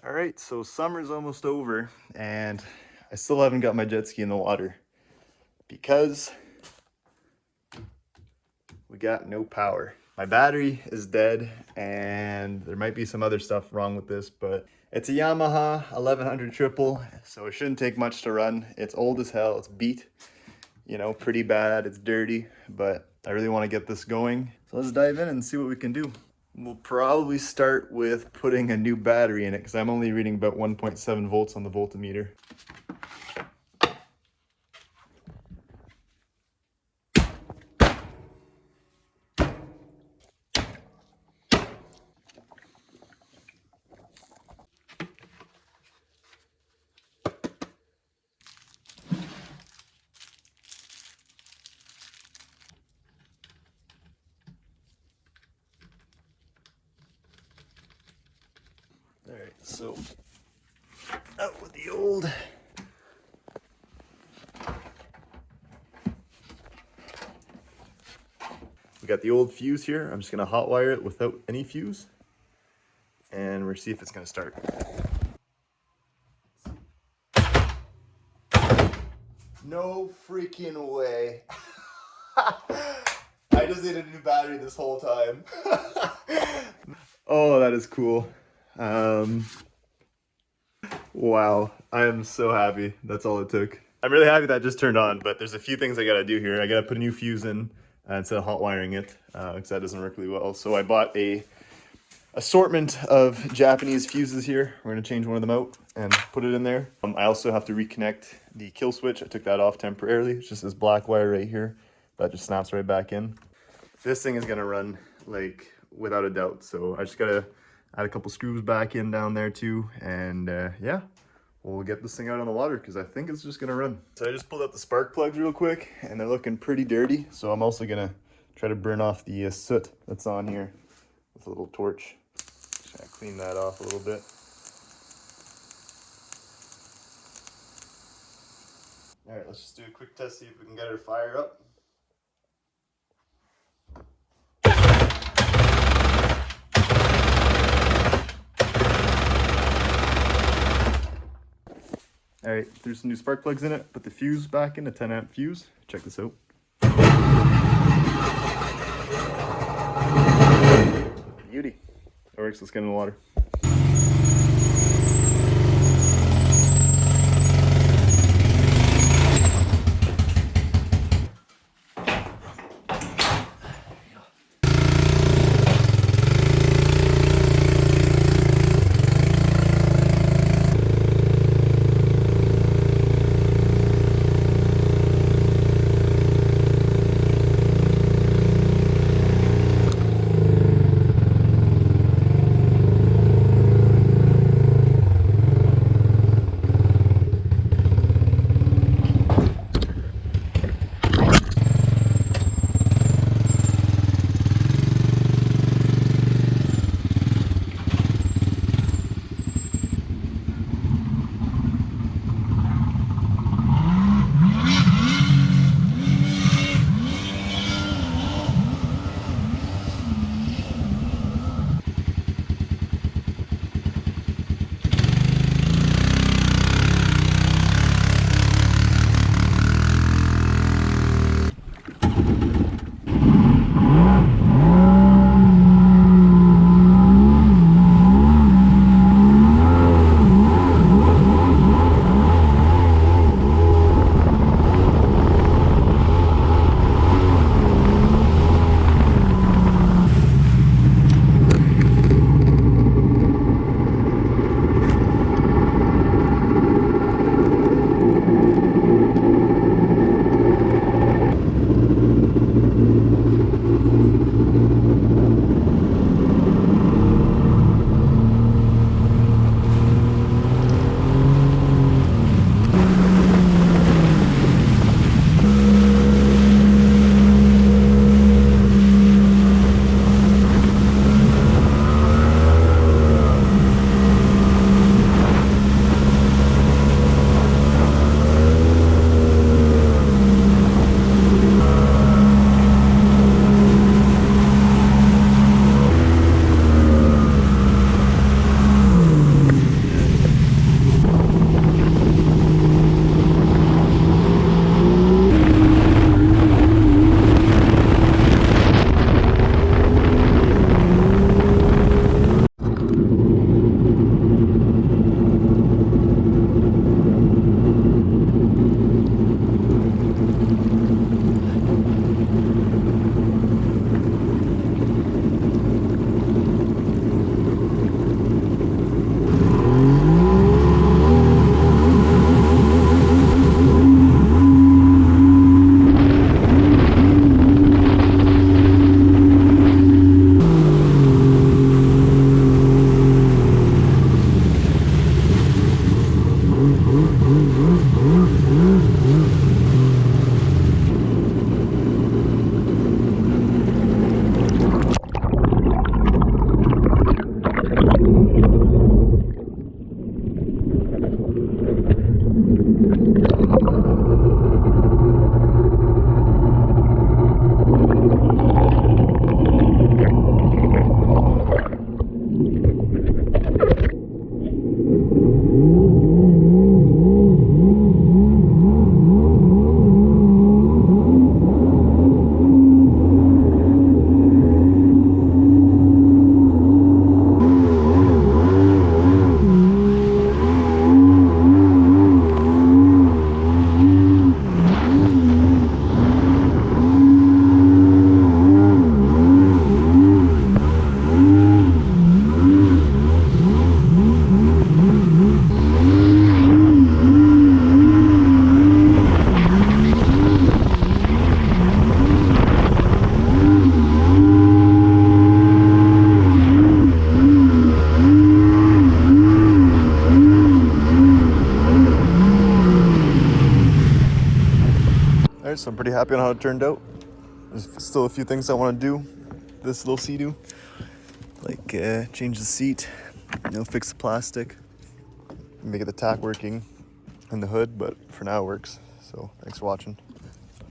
All right, so summer's almost over and I still haven't got my jet ski in the water because we got no power. My battery is dead and there might be some other stuff wrong with this, but it's a Yamaha 1100 triple, so it shouldn't take much to run. It's old as hell, it's beat, you know, pretty bad, it's dirty, but I really want to get this going. So let's dive in and see what we can do. We'll probably start with putting a new battery in it because I'm only reading about 1.7 volts on the voltmeter. All right, so out with the old. We got the old fuse here. I'm just gonna hot wire it without any fuse and we'll see if it's gonna start. No freaking way. I just needed a new battery this whole time. Oh, that is cool. Wow, I am so happy. That's all it took. I'm really happy that just turned on, but there's a few things I gotta do here. I gotta put a new fuse in instead of hot wiring it, because that doesn't work really well. So I bought a assortment of Japanese fuses here. We're gonna change one of them out and put it in there. I also have to reconnect the kill switch. I took that off temporarily. It's just this black wire right here that just snaps right back in. This thing is gonna run like without a doubt. So I just gotta add a couple screws back in down there too. And yeah, we'll get this thing out on the water because I think it's just gonna run. So I just pulled out the spark plugs real quick and they're looking pretty dirty. So I'm also gonna try to burn off the soot that's on here with a little torch. Just gonna clean that off a little bit. All right, let's just do a quick test, see if we can get her to fire up. All right, threw some new spark plugs in it, put the fuse back in, a 10 amp fuse. Check this out. Beauty. That works, let's get in the water. Alright, so I'm pretty happy on how it turned out. There's still a few things I want to do. This little Sea-Doo, like change the seat, fix the plastic, make the tack working in the hood, but for now it works. So thanks for watching.